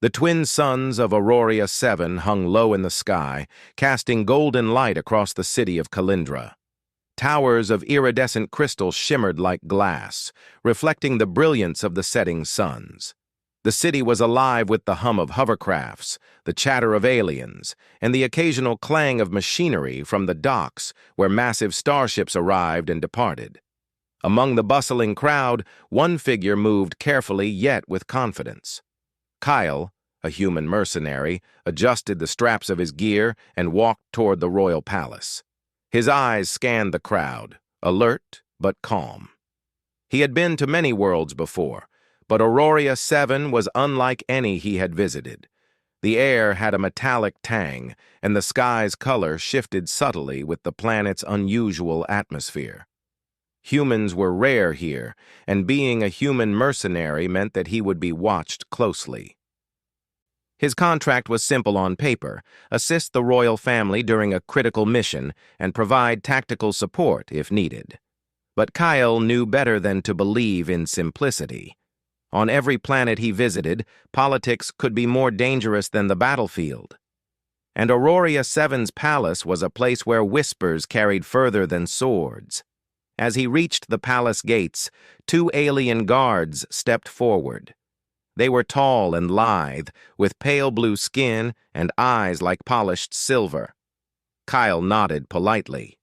The twin suns of Aurora 7 hung low in the sky, casting golden light across the city of Kalindra. Towers of iridescent crystal shimmered like glass, reflecting the brilliance of the setting suns. The city was alive with the hum of hovercrafts, the chatter of aliens, and the occasional clang of machinery from the docks where massive starships arrived and departed. Among the bustling crowd, one figure moved carefully yet with confidence. Kyle, a human mercenary, adjusted the straps of his gear and walked toward the royal palace. His eyes scanned the crowd, alert but calm. He had been to many worlds before, but Aurora 7 was unlike any he had visited. The air had a metallic tang, and the sky's color shifted subtly with the planet's unusual atmosphere. Humans were rare here, and being a human mercenary meant that he would be watched closely. His contract was simple on paper: assist the royal family during a critical mission and provide tactical support if needed. But Kyle knew better than to believe in simplicity. On every planet he visited, politics could be more dangerous than the battlefield. And Aurora 7's palace was a place where whispers carried further than swords. As he reached the palace gates, two alien guards stepped forward. They were tall and lithe, with pale blue skin and eyes like polished silver. Kyle nodded politely.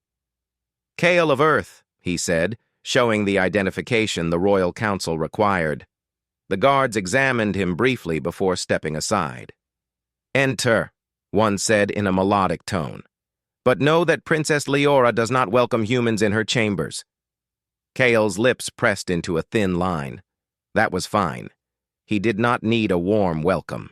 "Kale of Earth," he said, showing the identification the Royal Council required. The guards examined him briefly before stepping aside. "Enter," one said in a melodic tone. "But know that Princess Leora does not welcome humans in her chambers." Kale's lips pressed into a thin line. That was fine. He did not need a warm welcome.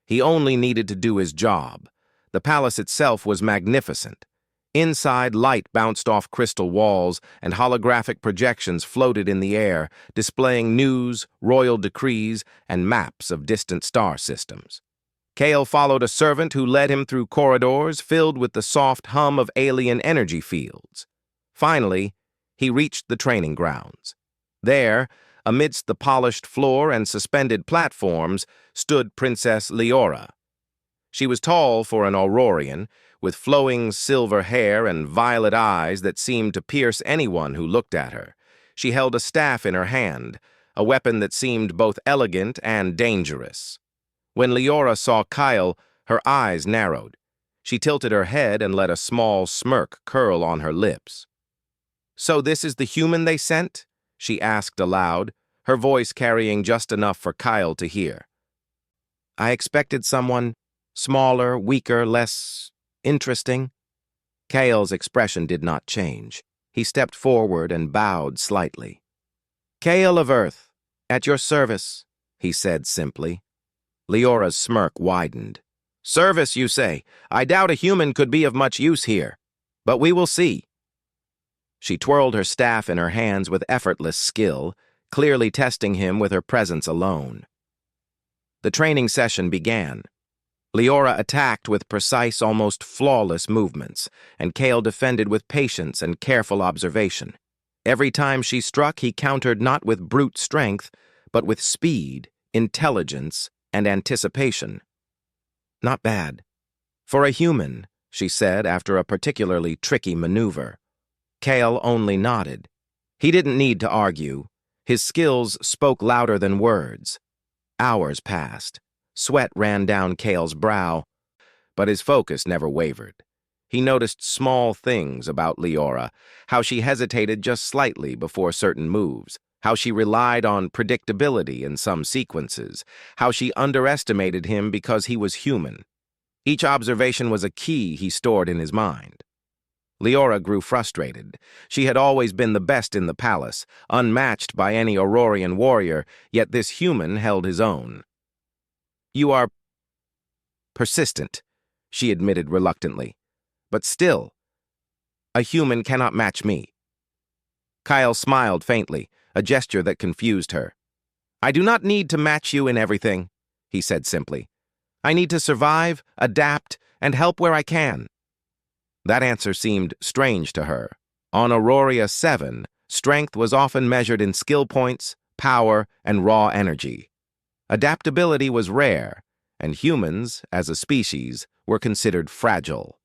He only needed to do his job. The palace itself was magnificent. Inside, light bounced off crystal walls, and holographic projections floated in the air, displaying news, royal decrees, and maps of distant star systems. Kale followed a servant who led him through corridors filled with the soft hum of alien energy fields. Finally, he reached the training grounds. There, amidst the polished floor and suspended platforms, stood Princess Leora. She was tall for an Aurorian, with flowing silver hair and violet eyes that seemed to pierce anyone who looked at her. She held a staff in her hand, a weapon that seemed both elegant and dangerous. When Leora saw Kyle, her eyes narrowed. She tilted her head and let a small smirk curl on her lips. "So this is the human they sent?" she asked aloud, her voice carrying just enough for Kyle to hear. "I expected someone smaller, weaker, less interesting." Kyle's expression did not change. He stepped forward and bowed slightly. "Kale of Earth, at your service," he said simply. Leora's smirk widened. "Service, you say? I doubt a human could be of much use here. But we will see." She twirled her staff in her hands with effortless skill, clearly testing him with her presence alone. The training session began. Leora attacked with precise, almost flawless movements, and Kale defended with patience and careful observation. Every time she struck, he countered not with brute strength, but with speed, intelligence, and anticipation. "Not bad. For a human," she said after a particularly tricky maneuver. Kale only nodded. He didn't need to argue. His skills spoke louder than words. Hours passed. Sweat ran down Kale's brow, but his focus never wavered. He noticed small things about Leora, how she hesitated just slightly before certain moves, how she relied on predictability in some sequences, how she underestimated him because he was human. Each observation was a key he stored in his mind. Leora grew frustrated. She had always been the best in the palace, unmatched by any Aurorian warrior, yet this human held his own. "You are persistent," she admitted reluctantly. "But still, a human cannot match me." Kyle smiled faintly, a gesture that confused her. "I do not need to match you in everything," he said simply. "I need to survive, adapt, and help where I can." That answer seemed strange to her. On Aurora 7, strength was often measured in skill points, power, and raw energy. Adaptability was rare, and humans, as a species, were considered fragile.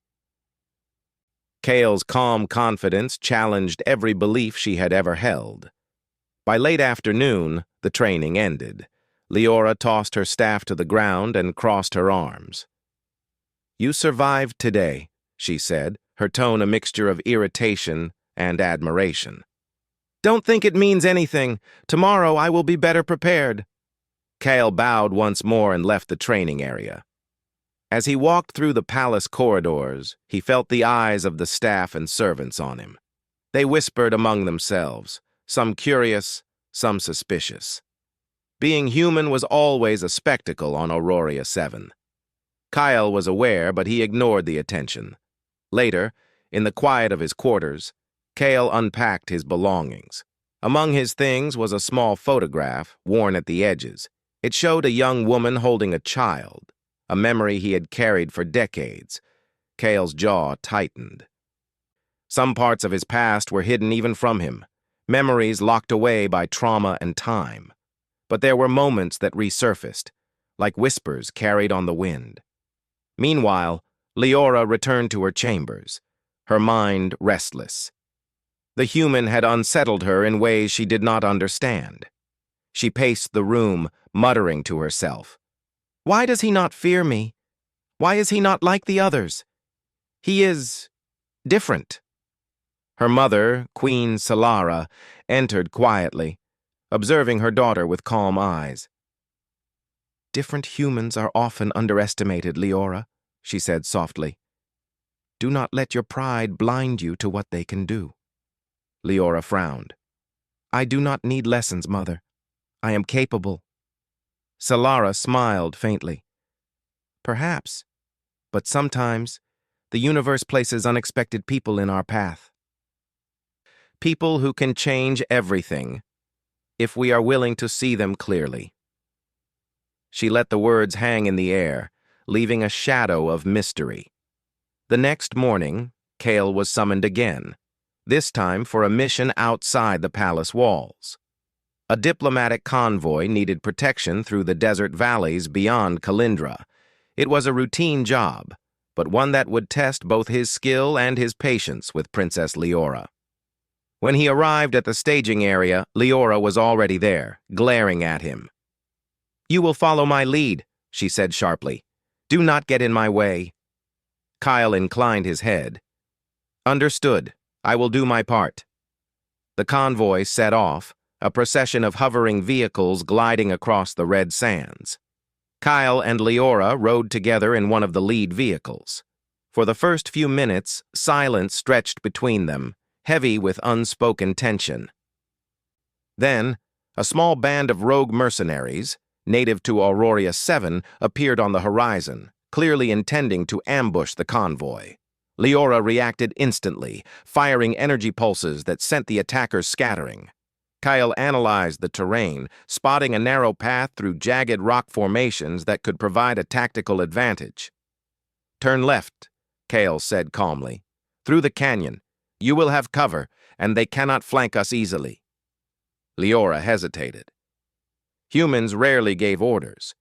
Kale's calm confidence challenged every belief she had ever held. By late afternoon, the training ended. Leora tossed her staff to the ground and crossed her arms. "You survived today," she said, her tone a mixture of irritation and admiration. "Don't think it means anything. Tomorrow I will be better prepared." Kale bowed once more and left the training area. As he walked through the palace corridors, he felt the eyes of the staff and servants on him. They whispered among themselves, some curious, some suspicious. Being human was always a spectacle on Aurora 7. Kyle was aware, but he ignored the attention. Later, in the quiet of his quarters, Kale unpacked his belongings. Among his things was a small photograph, worn at the edges. It showed a young woman holding a child, a memory he had carried for decades. Kale's jaw tightened. Some parts of his past were hidden even from him, memories locked away by trauma and time. But there were moments that resurfaced, like whispers carried on the wind. Meanwhile, Leora returned to her chambers, her mind restless. The human had unsettled her in ways she did not understand. She paced the room, muttering to herself. "Why does he not fear me? Why is he not like the others? He is different." Her mother, Queen Solara, entered quietly, observing her daughter with calm eyes. "Different humans are often underestimated, Leora," she said softly. "Do not let your pride blind you to what they can do." Leora frowned. "I do not need lessons, Mother. I am capable." Solara smiled faintly. "Perhaps, but sometimes the universe places unexpected people in our path. People who can change everything, if we are willing to see them clearly." She let the words hang in the air, leaving a shadow of mystery. The next morning, Kale was summoned again, this time for a mission outside the palace walls. A diplomatic convoy needed protection through the desert valleys beyond Calindra. It was a routine job, but one that would test both his skill and his patience with Princess Leora. When he arrived at the staging area, Leora was already there, glaring at him. "You will follow my lead," she said sharply. "Do not get in my way." Kyle inclined his head. "Understood. I will do my part." The convoy set off, a procession of hovering vehicles gliding across the red sands. Kyle and Leora rode together in one of the lead vehicles. For the first few minutes, silence stretched between them, heavy with unspoken tension. Then, a small band of rogue mercenaries, native to Aurora 7, appeared on the horizon, clearly intending to ambush the convoy. Leora reacted instantly, firing energy pulses that sent the attackers scattering. Kyle analyzed the terrain, spotting a narrow path through jagged rock formations that could provide a tactical advantage. "Turn left," Kale said calmly. "Through the canyon. You will have cover, and they cannot flank us easily." Leora hesitated. Humans rarely gave orders,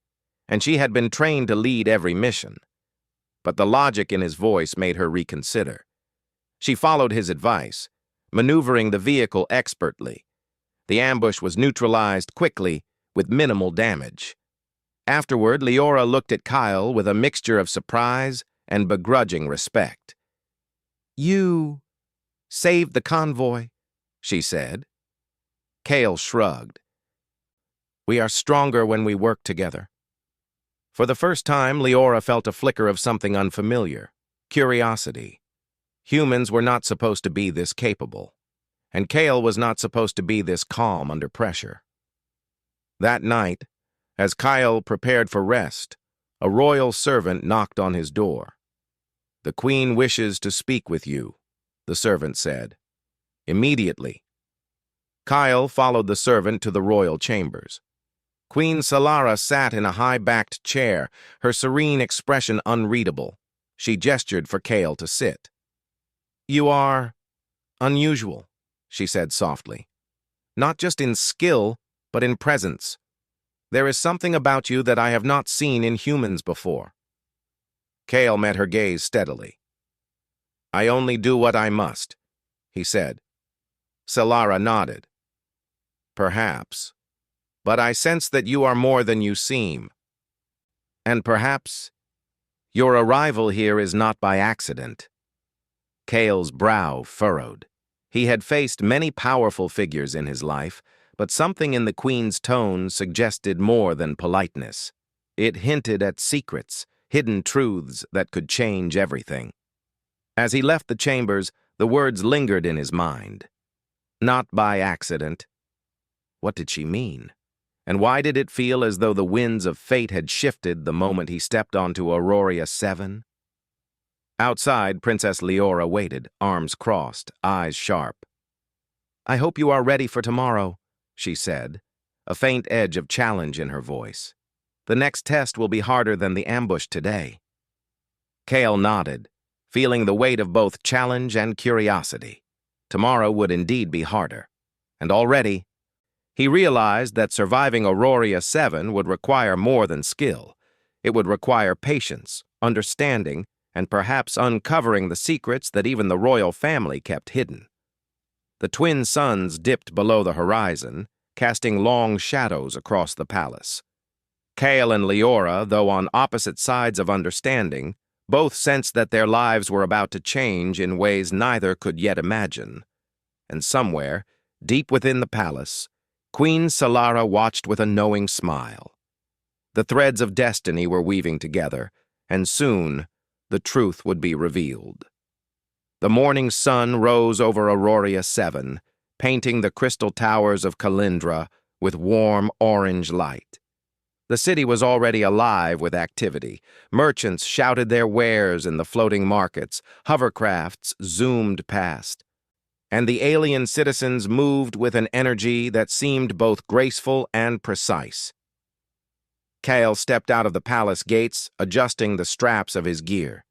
and she had been trained to lead every mission. But the logic in his voice made her reconsider. She followed his advice, maneuvering the vehicle expertly. The ambush was neutralized quickly, with minimal damage. Afterward, Leora looked at Kyle with a mixture of surprise and begrudging respect. "You saved the convoy," she said. Kale shrugged. "We are stronger when we work together." For the first time, Leora felt a flicker of something unfamiliar, curiosity. Humans were not supposed to be this capable, and Kale was not supposed to be this calm under pressure. That night, as Kyle prepared for rest, a royal servant knocked on his door. "The Queen wishes to speak with you," the servant said. "Immediately." Kyle followed the servant to the royal chambers. Queen Solara sat in a high-backed chair, her serene expression unreadable. She gestured for Kale to sit. "You are unusual," she said softly. "Not just in skill, but in presence. There is something about you that I have not seen in humans before. Kale met her gaze steadily. I only do what I must, he said. Solara nodded. Perhaps. But I sense that you are more than you seem. And perhaps your arrival here is not by accident. Kale's brow furrowed. He had faced many powerful figures in his life, but something in the Queen's tone suggested more than politeness. It hinted at secrets, hidden truths that could change everything. As he left the chambers, the words lingered in his mind. Not by accident. What did she mean? And why did it feel as though the winds of fate had shifted the moment he stepped onto Auroria 7? Outside, Princess Leora waited, arms crossed, eyes sharp. I hope you are ready for tomorrow, she said, a faint edge of challenge in her voice. The next test will be harder than the ambush today. Kale nodded, feeling the weight of both challenge and curiosity. Tomorrow would indeed be harder. And already, he realized that surviving Auroria 7 would require more than skill. It would require patience, understanding, and perhaps uncovering the secrets that even the royal family kept hidden. The twin suns dipped below the horizon, casting long shadows across the palace. Kale and Leora, though on opposite sides of understanding, both sensed that their lives were about to change in ways neither could yet imagine. And somewhere, deep within the palace, Queen Solara watched with a knowing smile. The threads of destiny were weaving together, and soon the truth would be revealed. The morning sun rose over Auroria 7, painting the crystal towers of Calindra with warm orange light. The city was already alive with activity. Merchants shouted their wares in the floating markets, hovercrafts zoomed past, and the alien citizens moved with an energy that seemed both graceful and precise. Kale stepped out of the palace gates, adjusting the straps of his gear.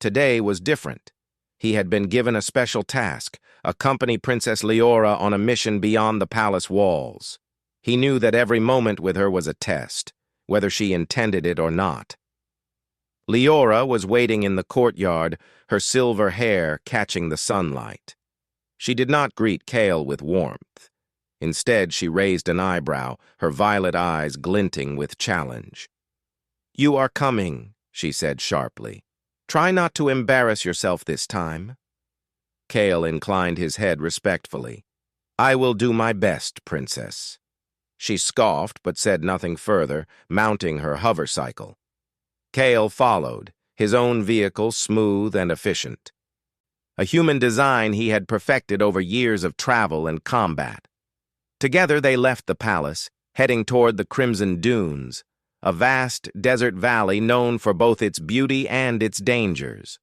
Today was different. He had been given a special task, accompany Princess Leora on a mission beyond the palace walls. He knew that every moment with her was a test, whether she intended it or not. Leora was waiting in the courtyard, her silver hair catching the sunlight. She did not greet Kale with warmth. Instead, she raised an eyebrow, her violet eyes glinting with challenge. You are coming, she said sharply. Try not to embarrass yourself this time. Kale inclined his head respectfully. I will do my best, Princess. She scoffed but said nothing further, mounting her hovercycle. Kale followed, his own vehicle smooth and efficient. A human design he had perfected over years of travel and combat. Together they left the palace, heading toward the Crimson Dunes, a vast desert valley known for both its beauty and its dangers.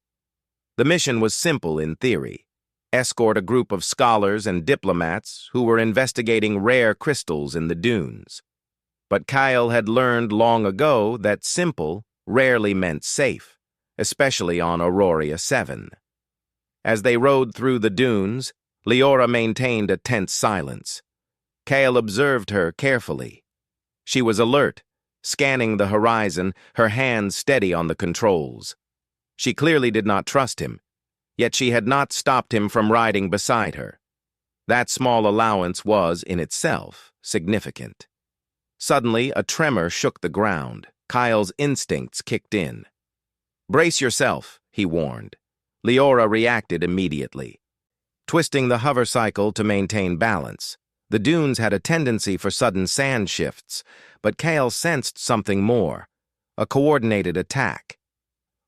The mission was simple in theory. Escort a group of scholars and diplomats who were investigating rare crystals in the dunes. But Kyle had learned long ago that simple rarely meant safe, especially on Auroria 7. As they rode through the dunes, Leora maintained a tense silence. Kyle observed her carefully. She was alert, scanning the horizon, her hands steady on the controls. She clearly did not trust him, yet she had not stopped him from riding beside her. That small allowance was, in itself, significant. Suddenly, a tremor shook the ground. Kyle's instincts kicked in. Brace yourself, he warned. Leora reacted immediately. Twisting the hovercycle to maintain balance, the dunes had a tendency for sudden sand shifts, but Kale sensed something more, a coordinated attack.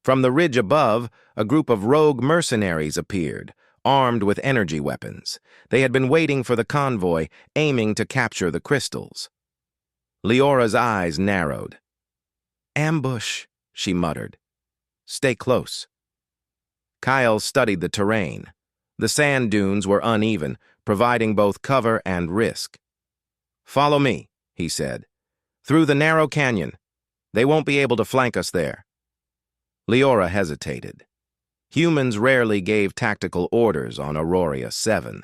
From the ridge above, a group of rogue mercenaries appeared, armed with energy weapons. They had been waiting for the convoy, aiming to capture the crystals. Leora's eyes narrowed. Ambush, she muttered. Stay close. Kyle studied the terrain. The sand dunes were uneven, providing both cover and risk. Follow me, he said. Through the narrow canyon. They won't be able to flank us there. Leora hesitated. Humans rarely gave tactical orders on Auroria 7.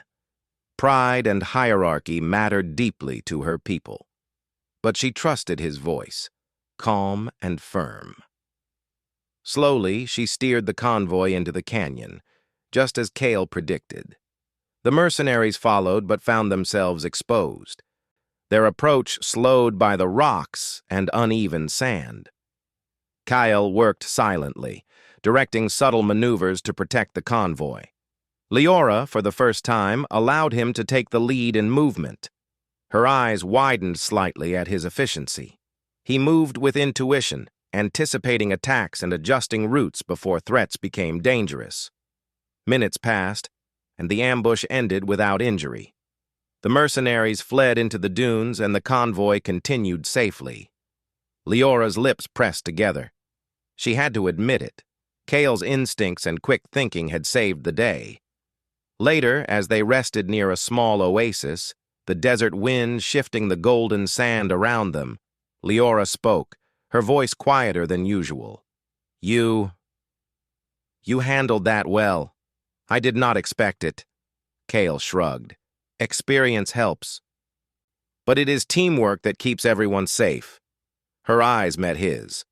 Pride and hierarchy mattered deeply to her people. but she trusted his voice, calm and firm. Slowly, she steered the convoy into the canyon, just as Kale predicted. The mercenaries followed but found themselves exposed, their approach slowed by the rocks and uneven sand. Kyle worked silently, directing subtle maneuvers to protect the convoy. Leora, for the first time, allowed him to take the lead in movement. Her eyes widened slightly at his efficiency. He moved with intuition, anticipating attacks and adjusting routes before threats became dangerous. Minutes passed, and the ambush ended without injury. The mercenaries fled into the dunes and the convoy continued safely. Leora's lips pressed together. She had to admit it. Kale's instincts and quick thinking had saved the day. Later, as they rested near a small oasis, the desert wind shifting the golden sand around them, Leora spoke, her voice quieter than usual. You handled that well. I did not expect it. Kale shrugged. Experience helps. But it is teamwork that keeps everyone safe. Her eyes met his.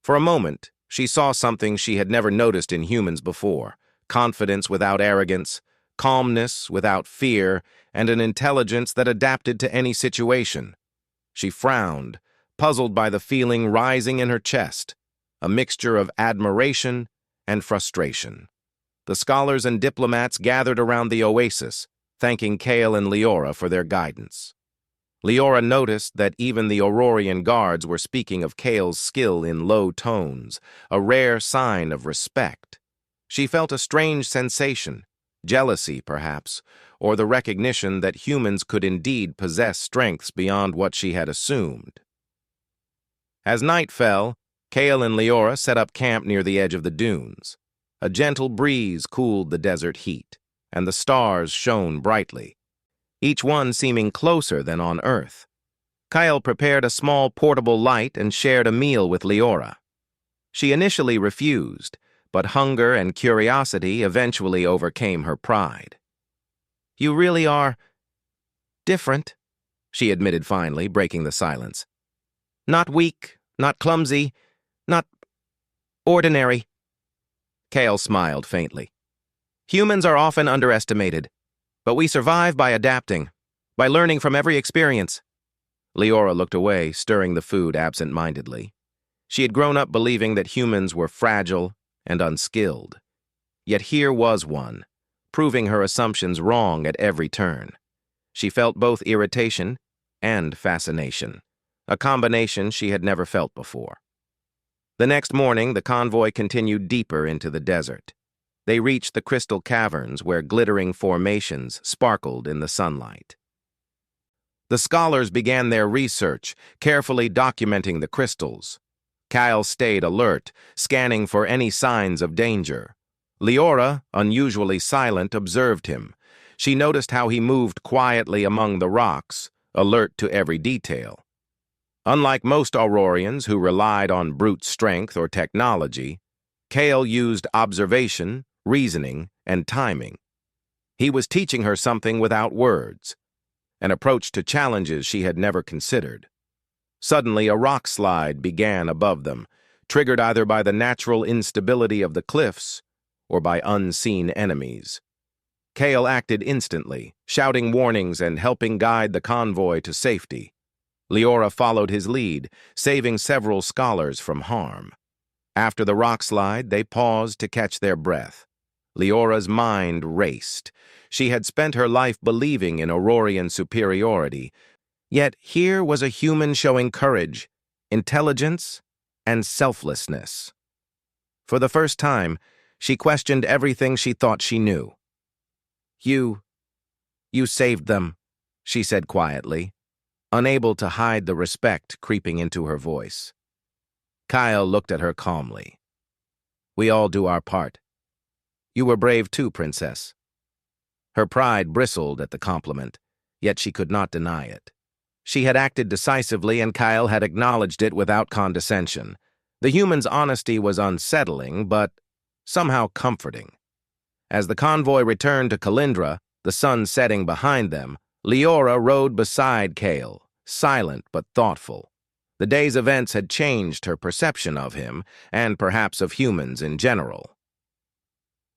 For a moment, she saw something she had never noticed in humans before: confidence without arrogance, calmness without fear, and an intelligence that adapted to any situation. She frowned, puzzled by the feeling rising in her chest, a mixture of admiration and frustration. The scholars and diplomats gathered around the oasis, thanking Kale and Leora for their guidance. Leora noticed that even the Aurorian guards were speaking of Kale's skill in low tones, a rare sign of respect. She felt a strange sensation, jealousy perhaps, or the recognition that humans could indeed possess strengths beyond what she had assumed. As night fell, Kale and Leora set up camp near the edge of the dunes. A gentle breeze cooled the desert heat, and the stars shone brightly, each one seeming closer than on Earth. Kyle prepared a small portable light and shared a meal with Leora. She initially refused, but hunger and curiosity eventually overcame her pride. You really are different, she admitted finally, breaking the silence. Not weak, not clumsy, not ordinary. Kale smiled faintly. Humans are often underestimated, but we survive by adapting, by learning from every experience. Leora looked away, stirring the food absent-mindedly. She had grown up believing that humans were fragile and unskilled. Yet here was one, proving her assumptions wrong at every turn. She felt both irritation and fascination, a combination she had never felt before. The next morning, the convoy continued deeper into the desert. They reached the crystal caverns where glittering formations sparkled in the sunlight. The scholars began their research, carefully documenting the crystals. Kyle stayed alert, scanning for any signs of danger. Leora, unusually silent, observed him. She noticed how he moved quietly among the rocks, alert to every detail. Unlike most Aurorians who relied on brute strength or technology, Kale used observation, reasoning, and timing. He was teaching her something without words, an approach to challenges she had never considered. Suddenly, a rock slide began above them, triggered either by the natural instability of the cliffs or by unseen enemies. Kale acted instantly, shouting warnings and helping guide the convoy to safety. Leora followed his lead, saving several scholars from harm. After the rock slide, they paused to catch their breath. Leora's mind raced. She had spent her life believing in Aurorian superiority, yet here was a human showing courage, intelligence, and selflessness. For the first time, she questioned everything she thought she knew. You saved them," she said quietly, unable to hide the respect creeping into her voice. Kyle looked at her calmly. "We all do our part. You were brave too, Princess." Her pride bristled at the compliment, yet she could not deny it. She had acted decisively, and Kyle had acknowledged it without condescension. The human's honesty was unsettling, but somehow comforting. As the convoy returned to Calindra, the sun setting behind them, Leora rode beside Kale, silent but thoughtful. The day's events had changed her perception of him, and perhaps of humans in general.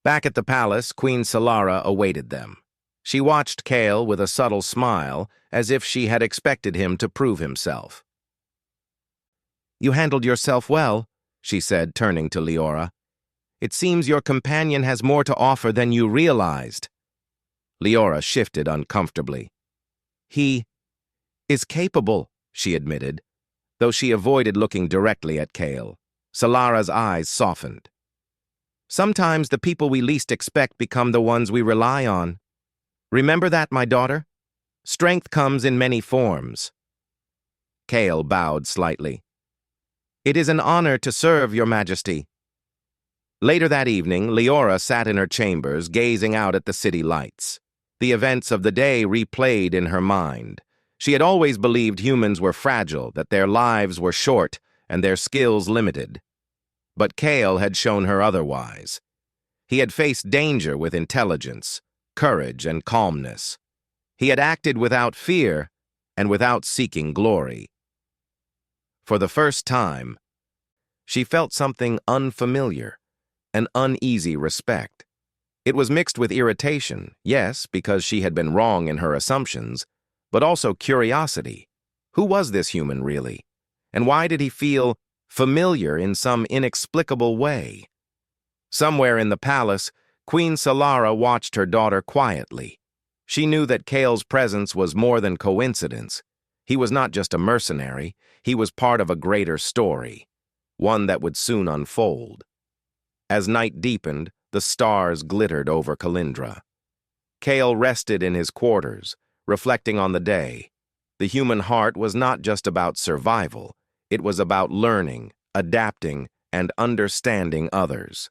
Back at the palace, Queen Solara awaited them. She watched Kale with a subtle smile, as if she had expected him to prove himself. "You handled yourself well," she said, turning to Leora. "It seems your companion has more to offer than you realized." Leora shifted uncomfortably. "He is capable," she admitted, though she avoided looking directly at Kale. Solara's eyes softened. "Sometimes the people we least expect become the ones we rely on. Remember that, my daughter? Strength comes in many forms." Kale bowed slightly. "It is an honor to serve, Your Majesty." Later that evening, Leora sat in her chambers, gazing out at the city lights. The events of the day replayed in her mind. She had always believed humans were fragile, that their lives were short, and their skills limited. But Kale had shown her otherwise. He had faced danger with intelligence, courage, and calmness. He had acted without fear and without seeking glory. For the first time, she felt something unfamiliar, an uneasy respect. It was mixed with irritation, yes, because she had been wrong in her assumptions, but also curiosity. Who was this human, really? And why did he feel familiar in some inexplicable way? Somewhere in the palace, Queen Solara watched her daughter quietly. She knew that Kale's presence was more than coincidence. He was not just a mercenary, he was part of a greater story, one that would soon unfold. As night deepened, the stars glittered over Calindra. Kale rested in his quarters, reflecting on the day. The human heart was not just about survival, it was about learning, adapting, and understanding others.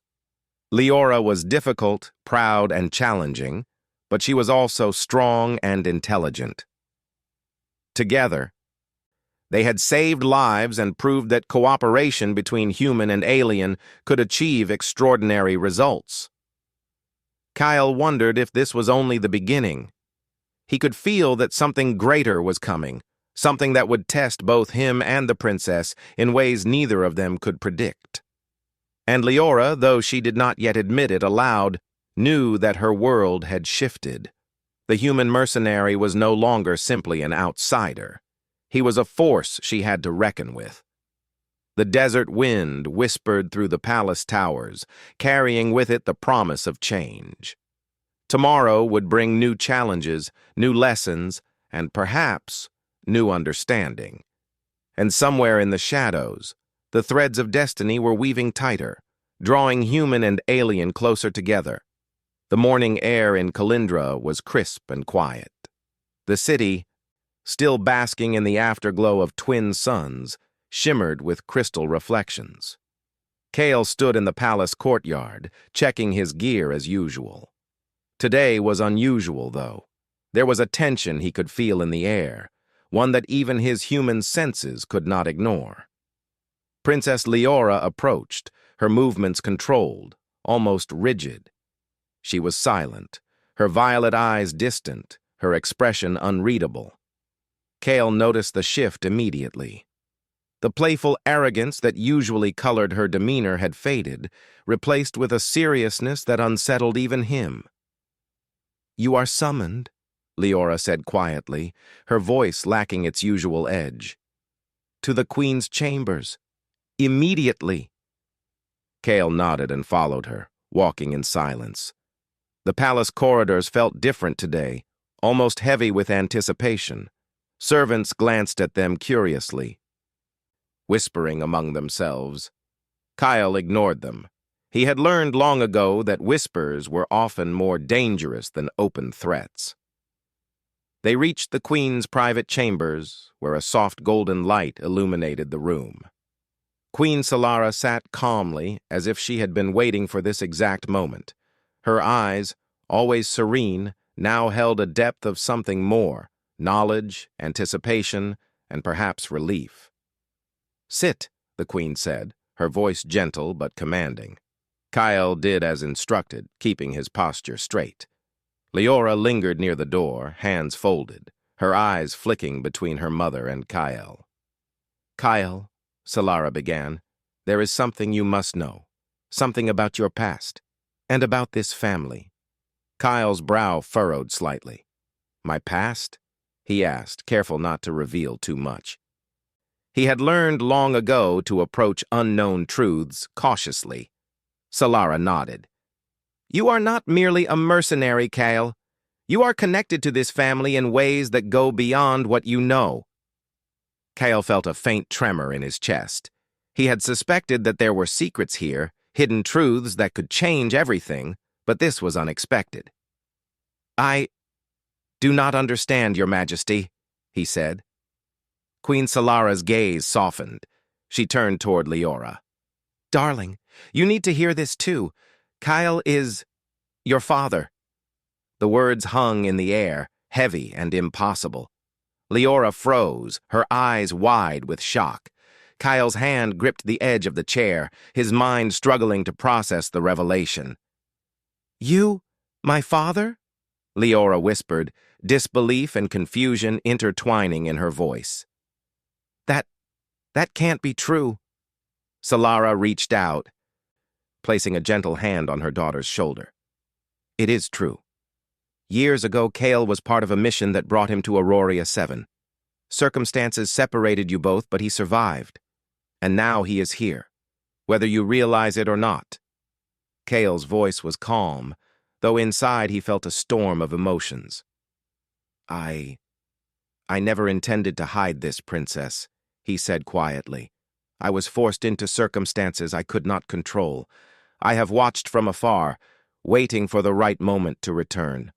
Leora was difficult, proud, and challenging, but she was also strong and intelligent. Together, they had saved lives and proved that cooperation between human and alien could achieve extraordinary results. Kyle wondered if this was only the beginning. He could feel that something greater was coming, something that would test both him and the princess in ways neither of them could predict. And Leora, though she did not yet admit it aloud, knew that her world had shifted. The human mercenary was no longer simply an outsider. He was a force she had to reckon with. The desert wind whispered through the palace towers, carrying with it the promise of change. Tomorrow would bring new challenges, new lessons, and perhaps new understanding. And somewhere in the shadows, the threads of destiny were weaving tighter, drawing human and alien closer together. The morning air in Calindra was crisp and quiet. The city, still basking in the afterglow of twin suns, shimmered with crystal reflections. Kale stood in the palace courtyard, checking his gear as usual. Today was unusual, though. There was a tension he could feel in the air, one that even his human senses could not ignore. Princess Leora approached, her movements controlled, almost rigid. She was silent, her violet eyes distant, her expression unreadable. Kale noticed the shift immediately. The playful arrogance that usually colored her demeanor had faded, replaced with a seriousness that unsettled even him. "You are summoned," Leora said quietly, her voice lacking its usual edge. "To the Queen's chambers. Immediately." Kale nodded and followed her, walking in silence. The palace corridors felt different today, almost heavy with anticipation. Servants glanced at them curiously, whispering among themselves. Kyle ignored them. He had learned long ago that whispers were often more dangerous than open threats. They reached the Queen's private chambers, where a soft golden light illuminated the room. Queen Solara sat calmly, as if she had been waiting for this exact moment. Her eyes, always serene, now held a depth of something more, knowledge, anticipation, and perhaps relief. "Sit," the Queen said, her voice gentle but commanding. Kyle did as instructed, keeping his posture straight. Leora lingered near the door, hands folded, her eyes flicking between her mother and Kyle. "Kyle," Solara began, "there is something you must know. Something about your past. And about this family." Kyle's brow furrowed slightly. "My past?" he asked, careful not to reveal too much. He had learned long ago to approach unknown truths cautiously. Solara nodded. "You are not merely a mercenary, Kyle. You are connected to this family in ways that go beyond what you know." Kyle felt a faint tremor in his chest. He had suspected that there were secrets here, hidden truths that could change everything, but this was unexpected. "I do not understand, Your Majesty," he said. Queen Solara's gaze softened. She turned toward Leora. "Darling, you need to hear this too. Kyle is your father." The words hung in the air, heavy and impossible. Leora froze, her eyes wide with shock. Kyle's hand gripped the edge of the chair, his mind struggling to process the revelation. "You, my father?" Leora whispered, disbelief and confusion intertwining in her voice. That can't be true." Solara reached out, placing a gentle hand on her daughter's shoulder. "It is true. Years ago, Kale was part of a mission that brought him to Aurora 7. Circumstances separated you both, but he survived. And now he is here, whether you realize it or not." Kale's voice was calm, though inside he felt a storm of emotions. I never intended to hide this, Princess," he said quietly. "I was forced into circumstances I could not control. I have watched from afar, waiting for the right moment to return."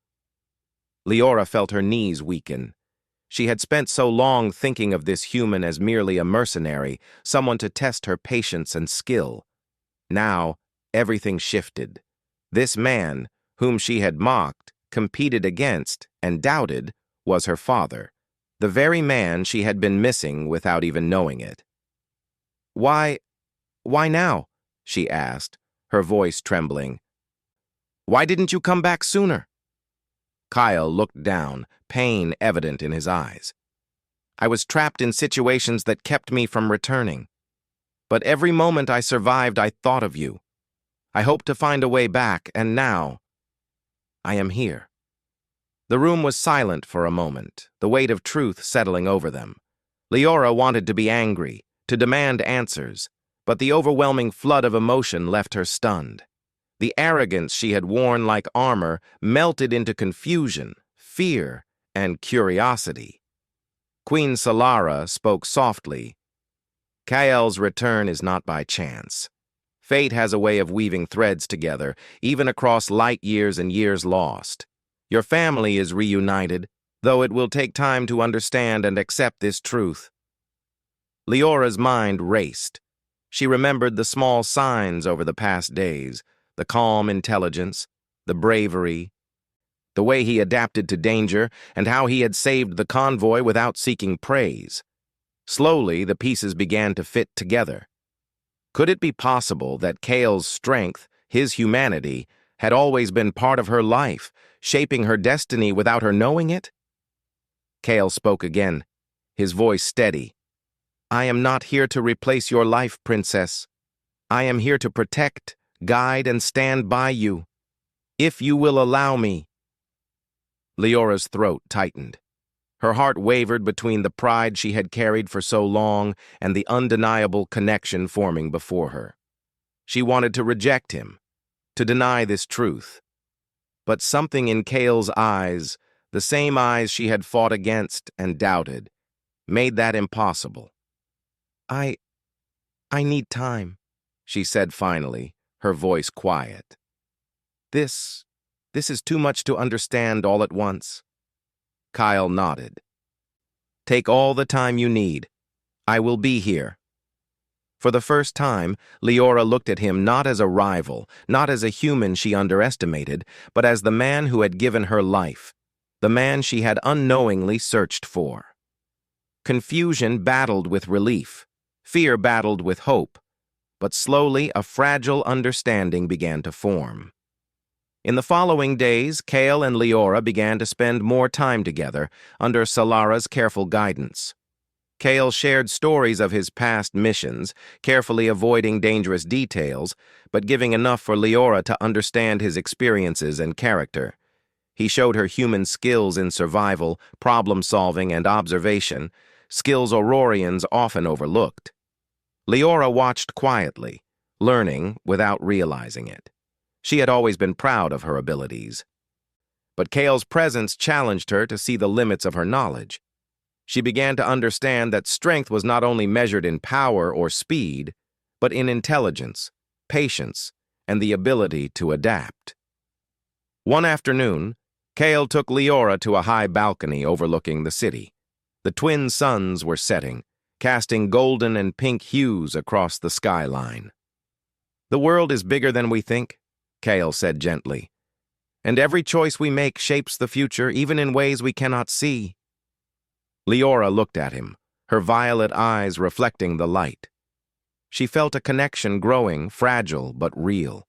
Leora felt her knees weaken. She had spent so long thinking of this human as merely a mercenary, someone to test her patience and skill. Now, everything shifted. This man, whom she had mocked, competed against, and doubted, was her father. The very man she had been missing without even knowing it. Why now?" she asked, her voice trembling. "Why didn't you come back sooner?" Kyle looked down, pain evident in his eyes. "I was trapped in situations that kept me from returning. But every moment I survived, I thought of you. I hoped to find a way back, and now I am here." The room was silent for a moment, the weight of truth settling over them. Leora wanted to be angry, to demand answers, but the overwhelming flood of emotion left her stunned. The arrogance she had worn like armor melted into confusion, fear, and curiosity. Queen Solara spoke softly. "Kael's return is not by chance. Fate has a way of weaving threads together, even across light years and years lost. Your family is reunited, though it will take time to understand and accept this truth." Leora's mind raced. She remembered the small signs over the past days, the calm intelligence, the bravery, the way he adapted to danger, and how he had saved the convoy without seeking praise. Slowly, the pieces began to fit together. Could it be possible that Kael's strength, his humanity, had always been part of her life, shaping her destiny without her knowing it? Kael spoke again, his voice steady. "I am not here to replace your life, Princess. I am here to protect, guide, and stand by you. If you will allow me." Leora's throat tightened. Her heart wavered between the pride she had carried for so long and the undeniable connection forming before her. She wanted to reject him, to deny this truth. But something in Kael's eyes, the same eyes she had fought against and doubted, made that impossible. I need time," she said finally, her voice quiet. This is too much to understand all at once." Kyle nodded. "Take all the time you need. I will be here." For the first time, Leora looked at him not as a rival, not as a human she underestimated, but as the man who had given her life, the man she had unknowingly searched for. Confusion battled with relief, fear battled with hope, but slowly a fragile understanding began to form. In the following days, Kale and Leora began to spend more time together under Solara's careful guidance. Kale shared stories of his past missions, carefully avoiding dangerous details, but giving enough for Leora to understand his experiences and character. He showed her human skills in survival, problem-solving, and observation, skills Aurorians often overlooked. Leora watched quietly, learning without realizing it. She had always been proud of her abilities. But Kale's presence challenged her to see the limits of her knowledge. She began to understand that strength was not only measured in power or speed, but in intelligence, patience, and the ability to adapt. One afternoon, Kale took Leora to a high balcony overlooking the city. The twin suns were setting, casting golden and pink hues across the skyline. "The world is bigger than we think," Kale said gently. "And every choice we make shapes the future, even in ways we cannot see." Leora looked at him, her violet eyes reflecting the light. She felt a connection growing, fragile but real.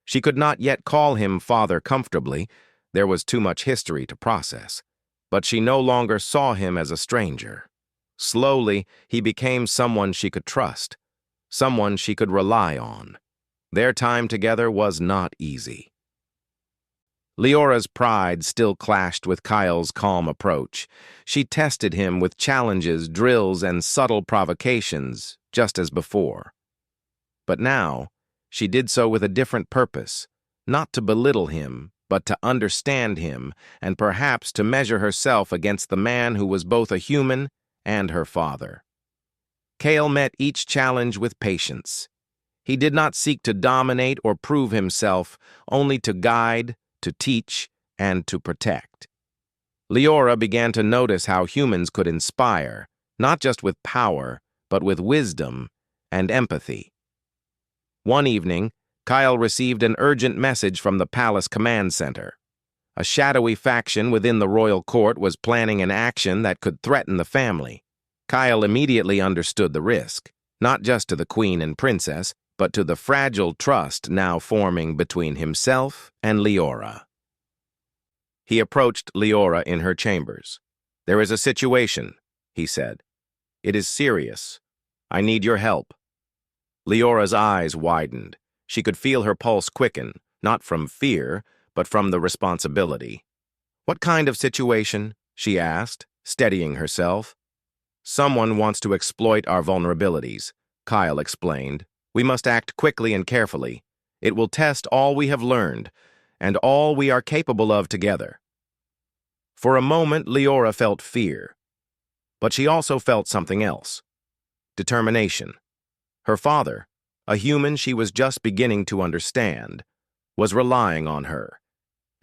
She could not yet call him father comfortably. There was too much history to process. But she no longer saw him as a stranger. Slowly, he became someone she could trust, someone she could rely on. Their time together was not easy. Leora's pride still clashed with Kyle's calm approach. She tested him with challenges, drills, and subtle provocations, just as before. But now, she did so with a different purpose, not to belittle him, but to understand him, and perhaps to measure herself against the man who was both a human and her father. Kale met each challenge with patience. He did not seek to dominate or prove himself, only to guide, to teach, and to protect. Leora began to notice how humans could inspire, not just with power, but with wisdom and empathy. One evening, Kyle received an urgent message from the palace command center. A shadowy faction within the royal court was planning an action that could threaten the family. Kyle immediately understood the risk, not just to the queen and princess, but to the fragile trust now forming between himself and Leora. He approached Leora in her chambers. "There is a situation," he said. "It is serious. I need your help." Leora's eyes widened. She could feel her pulse quicken, not from fear, but from the responsibility. "What kind of situation?" she asked, steadying herself. "Someone wants to exploit our vulnerabilities," Kyle explained. "We must act quickly and carefully. It will test all we have learned, and all we are capable of together." For a moment, Leora felt fear. But she also felt something else. Determination. Her father, a human she was just beginning to understand, was relying on her,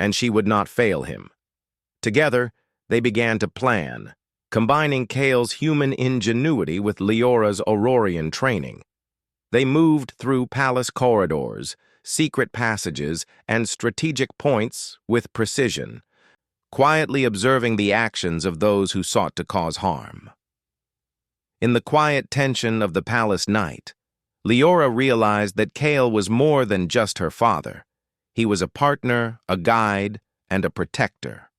and she would not fail him. Together, they began to plan, combining Kale's human ingenuity with Leora's Aurorian training. They moved through palace corridors, secret passages, and strategic points with precision, quietly observing the actions of those who sought to cause harm. In the quiet tension of the palace night, Leora realized that Kale was more than just her father. He was a partner, a guide, and a protector.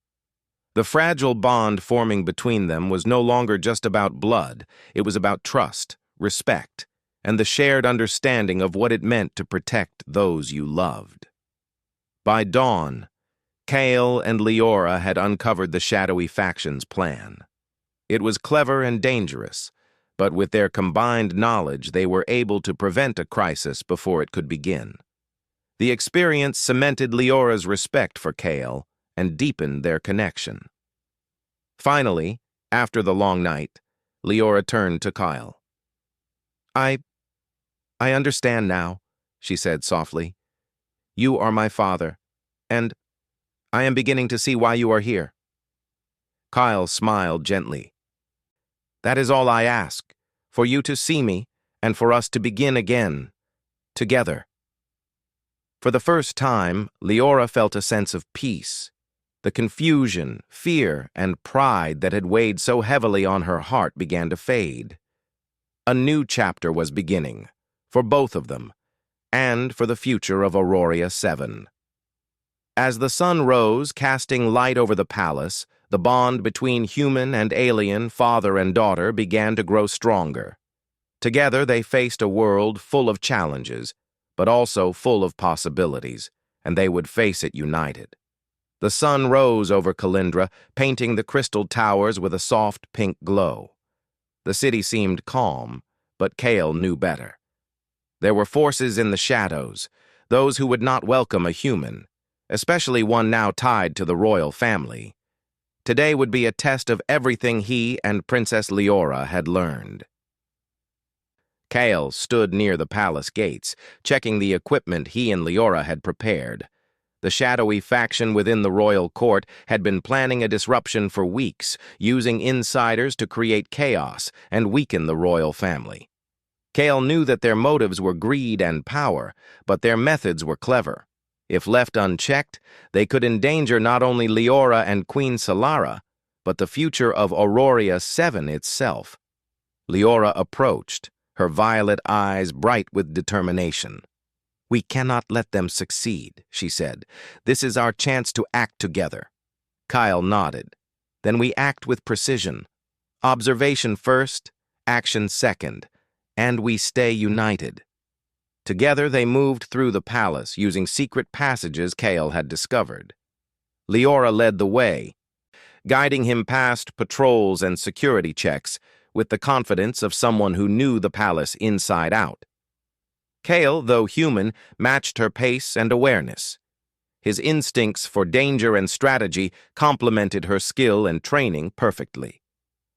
The fragile bond forming between them was no longer just about blood. It was about trust, respect, and the shared understanding of what it meant to protect those you loved. By dawn, Kale and Leora had uncovered the shadowy faction's plan. It was clever and dangerous, but with their combined knowledge, they were able to prevent a crisis before it could begin. The experience cemented Leora's respect for Kale and deepened their connection. Finally, after the long night, Leora turned to Kyle. I understand now," she said softly. "You are my father, and I am beginning to see why you are here." Kyle smiled gently. "That is all I ask, for you to see me and for us to begin again, together." For the first time, Leora felt a sense of peace. The confusion, fear, and pride that had weighed so heavily on her heart began to fade. A new chapter was beginning, for both of them, and for the future of Aurora 7. As the sun rose, casting light over the palace, the bond between human and alien, father and daughter, began to grow stronger. Together they faced a world full of challenges, but also full of possibilities, and they would face it united. The sun rose over Calindra, painting the crystal towers with a soft pink glow. The city seemed calm, but Kale knew better. There were forces in the shadows, those who would not welcome a human, especially one now tied to the royal family. Today would be a test of everything he and Princess Leora had learned. Kale stood near the palace gates, checking the equipment he and Leora had prepared. The shadowy faction within the royal court had been planning a disruption for weeks, using insiders to create chaos and weaken the royal family. Kale knew that their motives were greed and power, but their methods were clever. If left unchecked, they could endanger not only Leora and Queen Solara, but the future of Auroria 7 itself. Leora approached, her violet eyes bright with determination. "We cannot let them succeed," she said. "This is our chance to act together." Kyle nodded. "Then we act with precision. Observation first, action second, and we stay united." Together they moved through the palace, using secret passages Kale had discovered. Leora led the way, guiding him past patrols and security checks with the confidence of someone who knew the palace inside out. Kale, though human, matched her pace and awareness. His instincts for danger and strategy complemented her skill and training perfectly.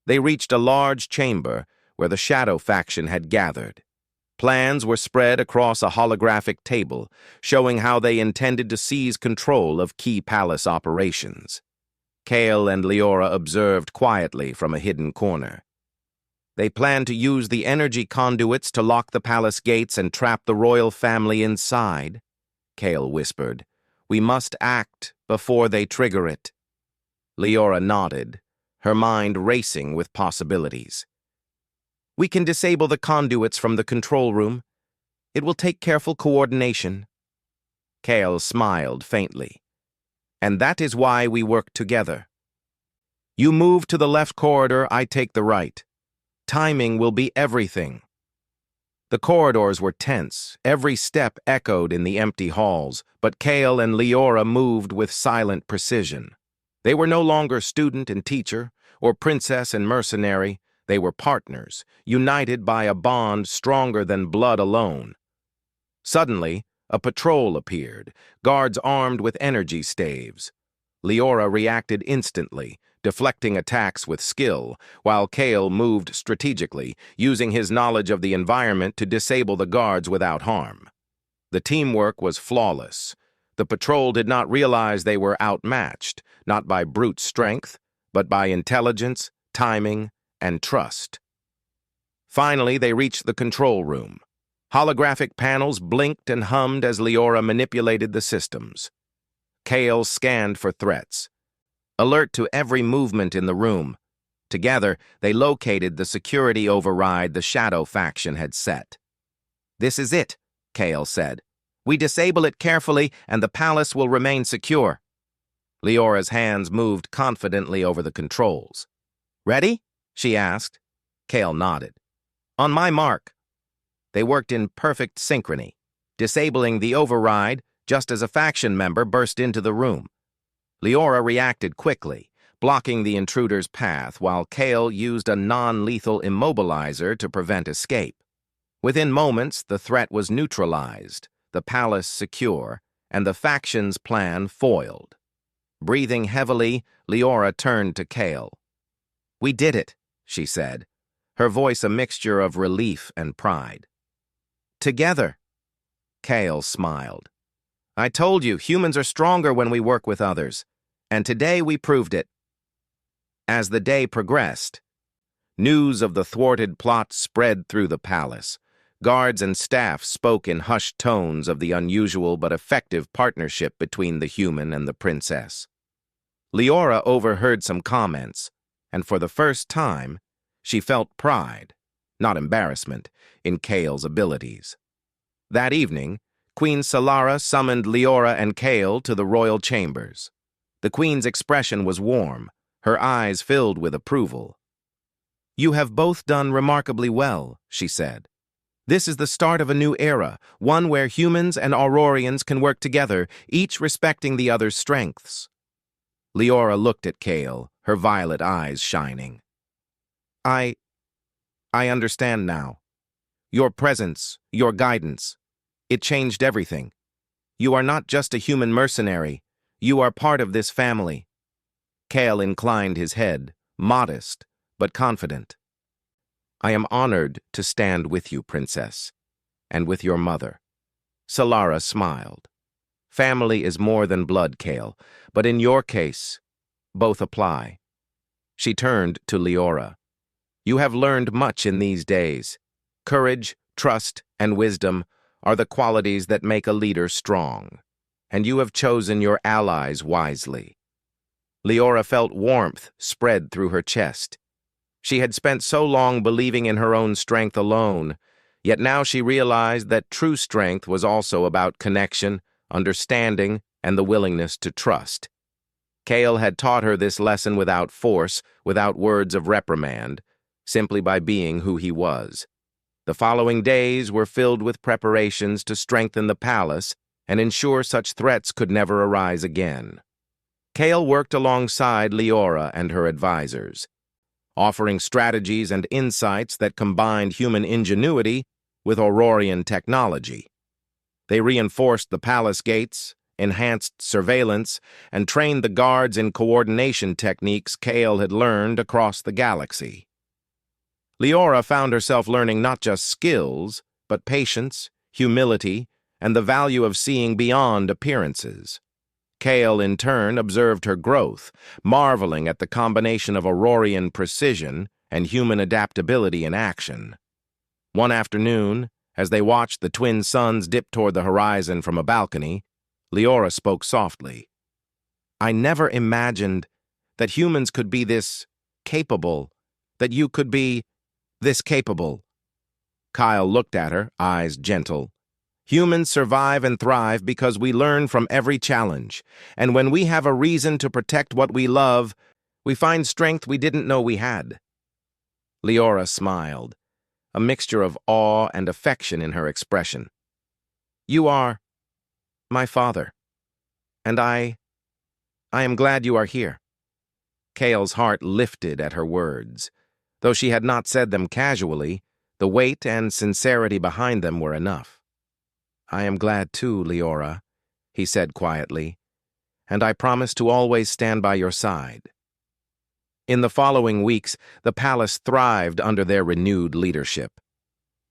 They reached a large chamber where the Shadow faction had gathered. Plans were spread across a holographic table, showing how they intended to seize control of key palace operations. Kale and Leora observed quietly from a hidden corner. They planned to use the energy conduits to lock the palace gates and trap the royal family inside, Kale whispered. "We must act before they trigger it." Leora nodded, her mind racing with possibilities. "We can disable the conduits from the control room. It will take careful coordination." Kale smiled faintly. "And that is why we work together. You move to the left corridor, I take the right. Timing will be everything." The corridors were tense, every step echoed in the empty halls, but Kale and Leora moved with silent precision. They were no longer student and teacher, or princess and mercenary. They were partners, united by a bond stronger than blood alone. Suddenly, a patrol appeared, guards armed with energy staves. Leora reacted instantly, deflecting attacks with skill, while Kale moved strategically, using his knowledge of the environment to disable the guards without harm. The teamwork was flawless. The patrol did not realize they were outmatched, not by brute strength, but by intelligence, timing, and trust. Finally, they reached the control room. Holographic panels blinked and hummed as Leora manipulated the systems. Kale scanned for threats, alert to every movement in the room. Together, they located the security override the Shadow faction had set. "This is it," Kale said. "We disable it carefully, and the palace will remain secure." Leora's hands moved confidently over the controls. "Ready?" she asked. Kale nodded. "On my mark." They worked in perfect synchrony, disabling the override just as a faction member burst into the room. Leora reacted quickly, blocking the intruder's path, while Kale used a non-lethal immobilizer to prevent escape. Within moments, the threat was neutralized, the palace secure, and the faction's plan foiled. Breathing heavily, Leora turned to Kale. "We did it," she said, her voice a mixture of relief and pride. "Together." Kale smiled. "I told you, humans are stronger when we work with others, and today we proved it." As the day progressed, news of the thwarted plot spread through the palace. Guards and staff spoke in hushed tones of the unusual but effective partnership between the human and the princess. Leora overheard some comments, and for the first time, she felt pride, not embarrassment, in Kale's abilities. That evening, Queen Solara summoned Leora and Kale to the royal chambers. The queen's expression was warm, her eyes filled with approval. "You have both done remarkably well," she said. "This is the start of a new era, one where humans and Aurorians can work together, each respecting the other's strengths." Leora looked at Kale, her violet eyes shining. I understand now. Your presence, your guidance, it changed everything. You are not just a human mercenary, you are part of this family." Kale inclined his head, modest but confident. "I am honored to stand with you, Princess, and with your mother." Solara smiled. "Family is more than blood, Kale, but in your case, both apply." She turned to Leora. "You have learned much in these days. Courage, trust, and wisdom are the qualities that make a leader strong, and you have chosen your allies wisely." Leora felt warmth spread through her chest. She had spent so long believing in her own strength alone, yet now she realized that true strength was also about connection, understanding, and the willingness to trust. Kale had taught her this lesson without force, without words of reprimand, simply by being who he was. The following days were filled with preparations to strengthen the palace and ensure such threats could never arise again. Kale worked alongside Leora and her advisors, offering strategies and insights that combined human ingenuity with Aurorian technology. They reinforced the palace gates, enhanced surveillance, and trained the guards in coordination techniques Kale had learned across the galaxy. Leora found herself learning not just skills, but patience, humility, and the value of seeing beyond appearances. Kale, in turn, observed her growth, marveling at the combination of Aurorian precision and human adaptability in action. One afternoon, as they watched the twin suns dip toward the horizon from a balcony, Leora spoke softly. "I never imagined that humans could be this capable, that you could be this capable." Kyle looked at her, eyes gentle. "Humans survive and thrive because we learn from every challenge, and when we have a reason to protect what we love, we find strength we didn't know we had." Leora smiled, a mixture of awe and affection in her expression. "You are my father, and I am glad you are here." Kale's heart lifted at her words. Though she had not said them casually, the weight and sincerity behind them were enough. "I am glad too, Leora," he said quietly, "and I promise to always stand by your side." In the following weeks, the palace thrived under their renewed leadership.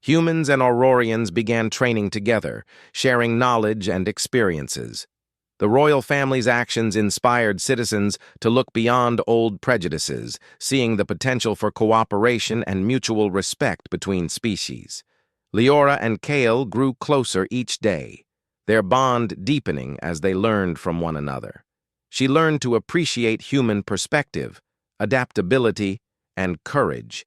Humans and Aurorians began training together, sharing knowledge and experiences. The royal family's actions inspired citizens to look beyond old prejudices, seeing the potential for cooperation and mutual respect between species. Leora and Kale grew closer each day, their bond deepening as they learned from one another. She learned to appreciate human perspective, adaptability, and courage,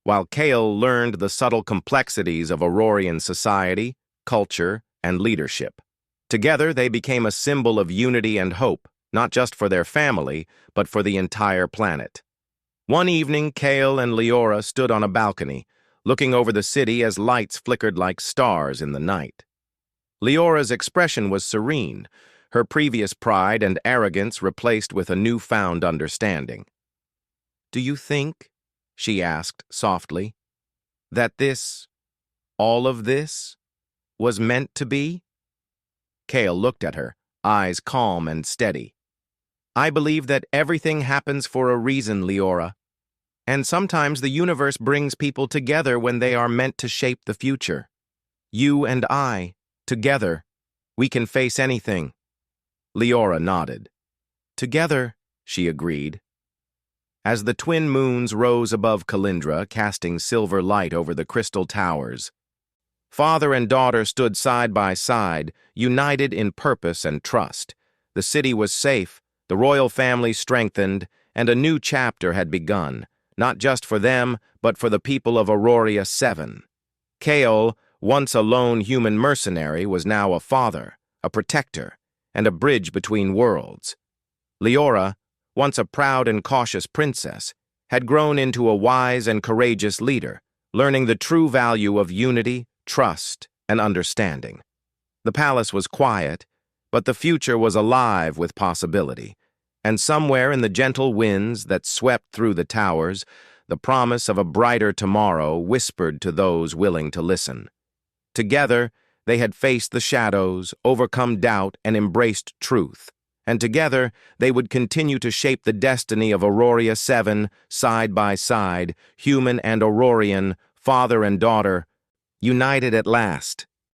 while Kale learned the subtle complexities of Aurorian society, culture, and leadership. Together, they became a symbol of unity and hope, not just for their family, but for the entire planet. One evening, Kale and Leora stood on a balcony, looking over the city as lights flickered like stars in the night. Leora's expression was serene, her previous pride and arrogance replaced with a newfound understanding. "Do you think," she asked softly, "that all of this, was meant to be?" Kale looked at her, eyes calm and steady. "I believe that everything happens for a reason, Leora. And sometimes the universe brings people together when they are meant to shape the future. You and I, together, we can face anything." Leora nodded. "Together," she agreed. As the twin moons rose above Calindra, casting silver light over the crystal towers, father and daughter stood side by side, united in purpose and trust. The city was safe, the royal family strengthened, and a new chapter had begun, not just for them, but for the people of Auroria 7. Kale, once a lone human mercenary, was now a father, a protector, and a bridge between worlds. Leora, once a proud and cautious princess, had grown into a wise and courageous leader, learning the true value of unity, trust, and understanding. The palace was quiet, but the future was alive with possibility, and somewhere in the gentle winds that swept through the towers, the promise of a brighter tomorrow whispered to those willing to listen. Together, they had faced the shadows, overcome doubt, and embraced truth. And together, they would continue to shape the destiny of Aurora 7, side by side, human and Aurorian, father and daughter, united at last,